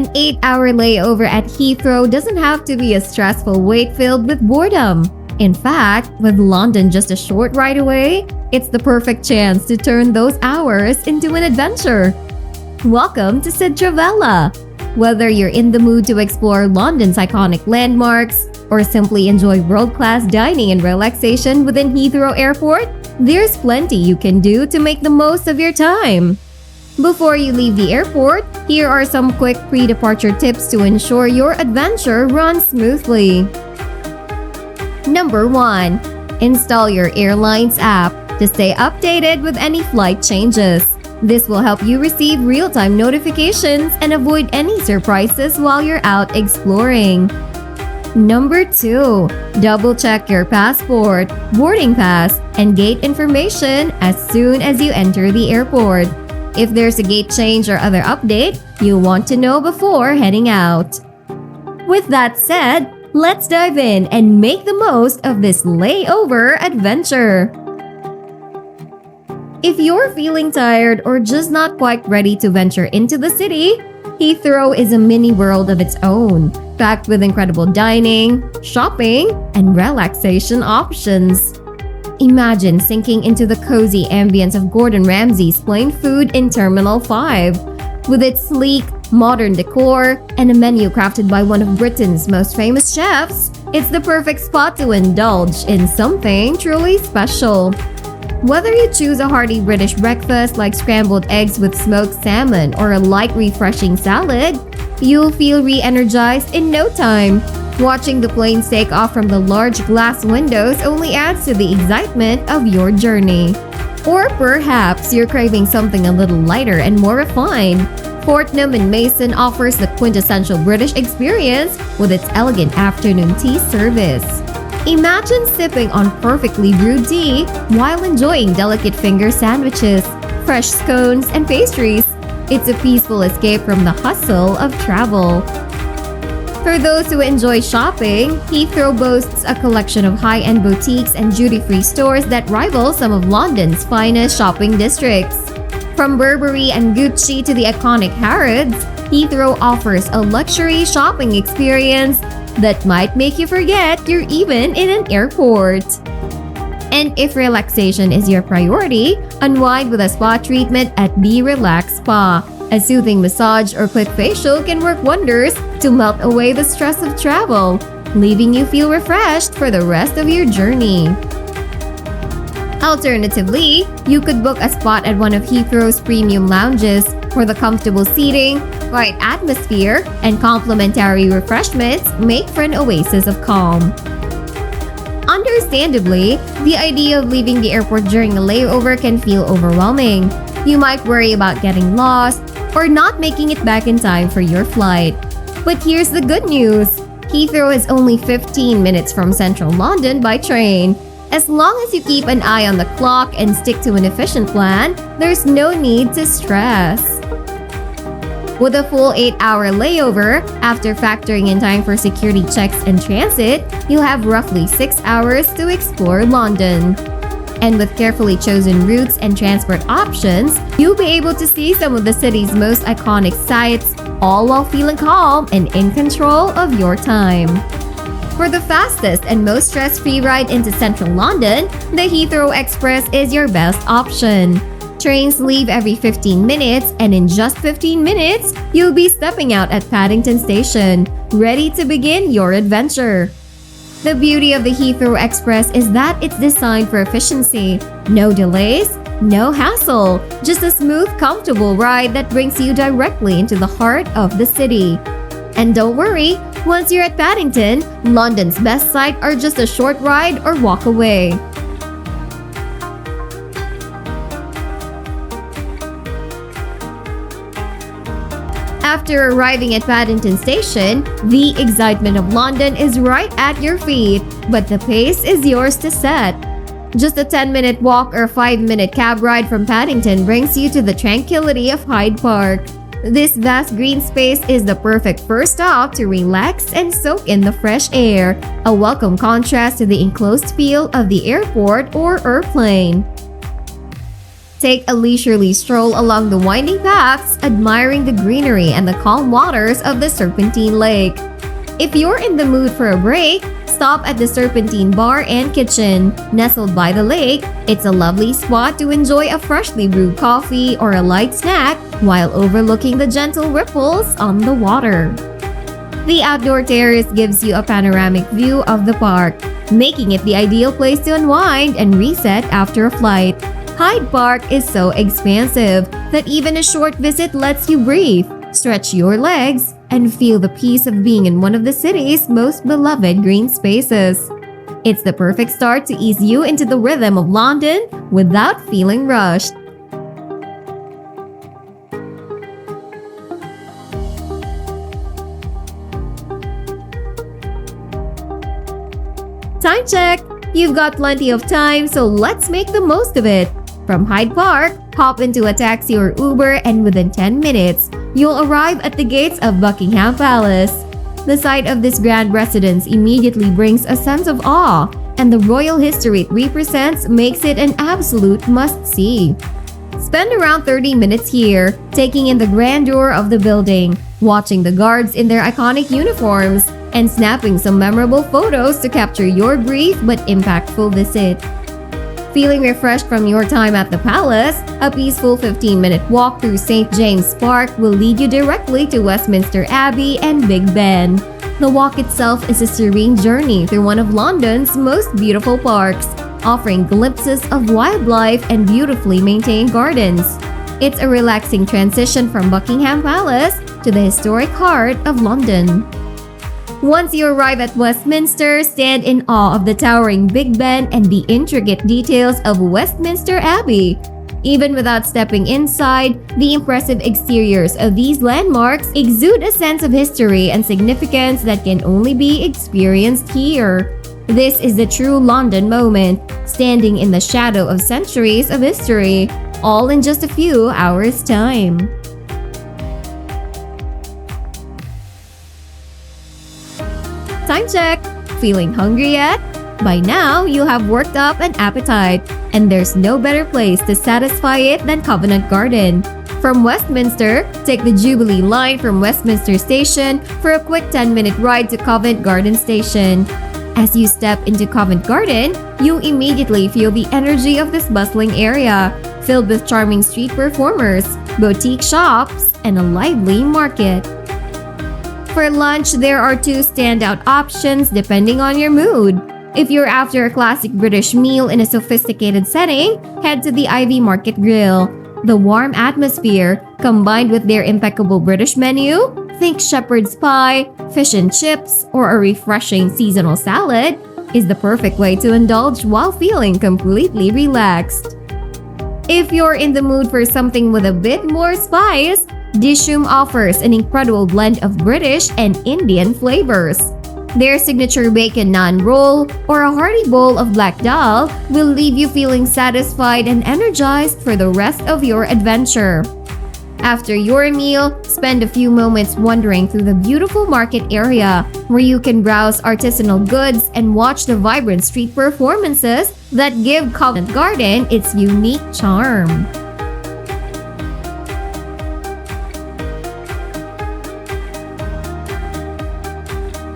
An 8-hour layover at Heathrow doesn't have to be a stressful wait filled with boredom. In fact, with London just a short ride away, it's the perfect chance to turn those hours into an adventure. Welcome to Sydtravella! Whether you're in the mood to explore London's iconic landmarks or simply enjoy world-class dining and relaxation within Heathrow Airport, there's plenty you can do to make the most of your time. Before you leave the airport, here are some quick pre-departure tips to ensure your adventure runs smoothly. Number 1. Install your airline's app to stay updated with any flight changes. This will help you receive real-time notifications and avoid any surprises while you're out exploring. Number 2. Double-check your passport, boarding pass, and gate information as soon as you enter the airport. If there's a gate change or other update, you'll want to know before heading out. With that said, let's dive in and make the most of this layover adventure. If you're feeling tired or just not quite ready to venture into the city, Heathrow is a mini world of its own, packed with incredible dining, shopping, and relaxation options. Imagine sinking into the cozy ambience of Gordon Ramsay's Plain Food in Terminal 5. With its sleek, modern decor and a menu crafted by one of Britain's most famous chefs, it's the perfect spot to indulge in something truly special. Whether you choose a hearty British breakfast like scrambled eggs with smoked salmon or a light refreshing salad, you'll feel re-energized in no time. Watching the planes take off from the large glass windows only adds to the excitement of your journey. Or perhaps you're craving something a little lighter and more refined. Fortnum & Mason offers the quintessential British experience with its elegant afternoon tea service. Imagine sipping on perfectly brewed tea while enjoying delicate finger sandwiches, fresh scones, and pastries. It's a peaceful escape from the hustle of travel. For those who enjoy shopping, Heathrow boasts a collection of high-end boutiques and duty-free stores that rival some of London's finest shopping districts. From Burberry and Gucci to the iconic Harrods, Heathrow offers a luxury shopping experience that might make you forget you're even in an airport. And if relaxation is your priority, unwind with a spa treatment at Be Relax Spa. A soothing massage or quick facial can work wonders to melt away the stress of travel, leaving you feel refreshed for the rest of your journey. Alternatively, you could book a spot at one of Heathrow's premium lounges where the comfortable seating, quiet atmosphere, and complimentary refreshments make for an oasis of calm. Understandably, the idea of leaving the airport during a layover can feel overwhelming. You might worry about getting lost or not making it back in time for your flight. But here's the good news. Heathrow is only 15 minutes from central London by train. As long as you keep an eye on the clock and stick to an efficient plan, there's no need to stress. With a full 8-hour layover, after factoring in time for security checks and transit, you'll have roughly 6 hours to explore London. And with carefully chosen routes and transport options, you'll be able to see some of the city's most iconic sights, all while feeling calm and in control of your time. For the fastest and most stress-free ride into central London, the Heathrow Express is your best option. Trains leave every 15 minutes, and in just 15 minutes, you'll be stepping out at Paddington Station, ready to begin your adventure. The beauty of the Heathrow Express is that it's designed for efficiency. No delays, no hassle, just a smooth, comfortable ride that brings you directly into the heart of the city. And don't worry, once you're at Paddington, London's best sights are just a short ride or walk away. After arriving at Paddington Station, the excitement of London is right at your feet, but the pace is yours to set. Just a 10-minute walk or 5-minute cab ride from Paddington brings you to the tranquility of Hyde Park. This vast green space is the perfect first stop to relax and soak in the fresh air, a welcome contrast to the enclosed feel of the airport or airplane. Take a leisurely stroll along the winding paths, admiring the greenery and the calm waters of the Serpentine Lake. If you're in the mood for a break, stop at the Serpentine Bar and Kitchen. Nestled by the lake, it's a lovely spot to enjoy a freshly brewed coffee or a light snack while overlooking the gentle ripples on the water. The outdoor terrace gives you a panoramic view of the park, making it the ideal place to unwind and reset after a flight. Hyde Park is so expansive that even a short visit lets you breathe, stretch your legs, and feel the peace of being in one of the city's most beloved green spaces. It's the perfect start to ease you into the rhythm of London without feeling rushed. Time check! You've got plenty of time, so let's make the most of it. From Hyde Park, hop into a taxi or Uber and within 10 minutes, you'll arrive at the gates of Buckingham Palace. The sight of this grand residence immediately brings a sense of awe, and the royal history it represents makes it an absolute must-see. Spend around 30 minutes here, taking in the grandeur of the building, watching the guards in their iconic uniforms, and snapping some memorable photos to capture your brief but impactful visit. Feeling refreshed from your time at the palace, a peaceful 15-minute walk through St. James Park will lead you directly to Westminster Abbey and Big Ben. The walk itself is a serene journey through one of London's most beautiful parks, offering glimpses of wildlife and beautifully maintained gardens. It's a relaxing transition from Buckingham Palace to the historic heart of London. Once you arrive at Westminster, stand in awe of the towering Big Ben and the intricate details of Westminster Abbey. Even without stepping inside, the impressive exteriors of these landmarks exude a sense of history and significance that can only be experienced here. This is the true London moment, standing in the shadow of centuries of history, all in just a few hours' time. Time check! Feeling hungry yet? By now, you have worked up an appetite, and there's no better place to satisfy it than Covent Garden. From Westminster, take the Jubilee line from Westminster Station for a quick 10-minute ride to Covent Garden Station. As you step into Covent Garden, you immediately feel the energy of this bustling area, filled with charming street performers, boutique shops, and a lively market. For lunch, there are two standout options depending on your mood. If you're after a classic British meal in a sophisticated setting, head to the Ivy Market Grill. The warm atmosphere, combined with their impeccable British menu, think shepherd's pie, fish and chips, or a refreshing seasonal salad, is the perfect way to indulge while feeling completely relaxed. If you're in the mood for something with a bit more spice, Dishoom offers an incredible blend of British and Indian flavors. Their signature bacon naan roll or a hearty bowl of black dal will leave you feeling satisfied and energized for the rest of your adventure. After your meal, spend a few moments wandering through the beautiful market area, where you can browse artisanal goods and watch the vibrant street performances that give Covent Garden its unique charm.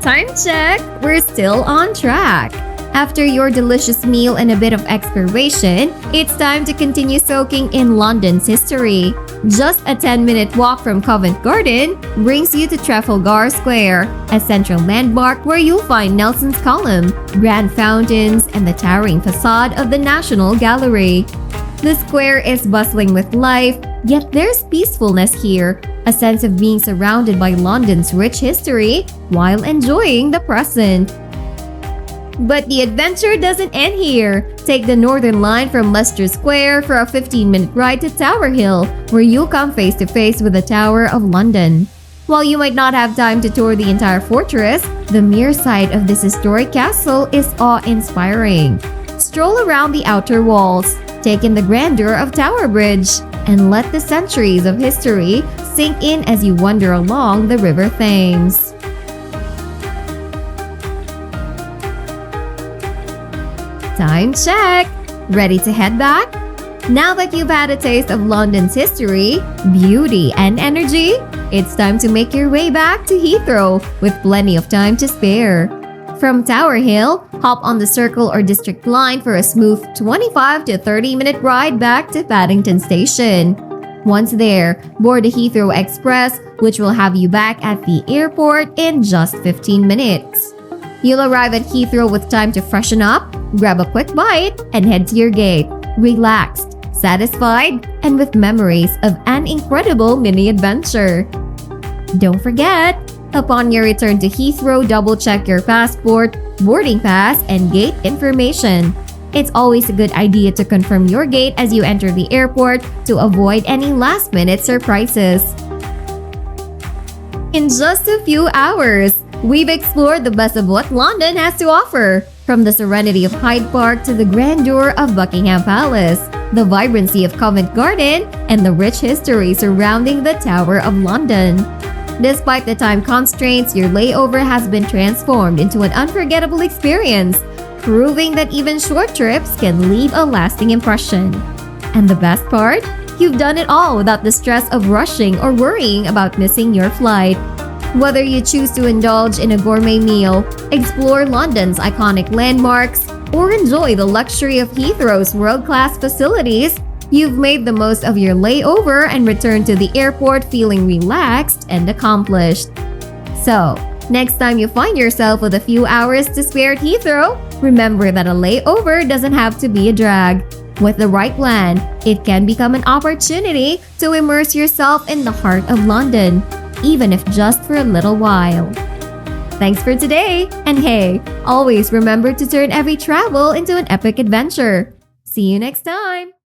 Time check! We're still on track. After your delicious meal and a bit of exploration, it's time to continue soaking in London's history. Just a 10-minute walk from Covent Garden brings you to Trafalgar Square, a central landmark where you'll find Nelson's Column, grand fountains, and the towering facade of the National Gallery. The square is bustling with life, yet there's peacefulness here, a sense of being surrounded by London's rich history while enjoying the present. But the adventure doesn't end here. Take the Northern Line from Leicester Square for a 15-minute ride to Tower Hill, where you'll come face to face with the Tower of London. While you might not have time to tour the entire fortress, the mere sight of this historic castle is awe-inspiring. Stroll around the outer walls, take in the grandeur of Tower Bridge, and let the centuries of history sink in as you wander along the River Thames. Time check! Ready to head back? Now that you've had a taste of London's history, beauty, and energy, it's time to make your way back to Heathrow with plenty of time to spare. From Tower Hill, hop on the Circle or District line for a smooth 25 to 30-minute ride back to Paddington Station. Once there, board the Heathrow Express, which will have you back at the airport in just 15 minutes. You'll arrive at Heathrow with time to freshen up, grab a quick bite, and head to your gate, relaxed, satisfied, and with memories of an incredible mini-adventure. Don't forget, upon your return to Heathrow, double-check your passport, boarding pass, and gate information. It's always a good idea to confirm your gate as you enter the airport to avoid any last-minute surprises. In just a few hours, we've explored the best of what London has to offer, from the serenity of Hyde Park to the grandeur of Buckingham Palace, the vibrancy of Covent Garden, and the rich history surrounding the Tower of London. Despite the time constraints, your layover has been transformed into an unforgettable experience, proving that even short trips can leave a lasting impression. And the best part? You've done it all without the stress of rushing or worrying about missing your flight. Whether you choose to indulge in a gourmet meal, explore London's iconic landmarks, or enjoy the luxury of Heathrow's world-class facilities, you've made the most of your layover and returned to the airport feeling relaxed and accomplished. So, next time you find yourself with a few hours to spare at Heathrow, remember that a layover doesn't have to be a drag. With the right plan, it can become an opportunity to immerse yourself in the heart of London, even if just for a little while. Thanks for today, and hey, always remember to turn every travel into an epic adventure. See you next time!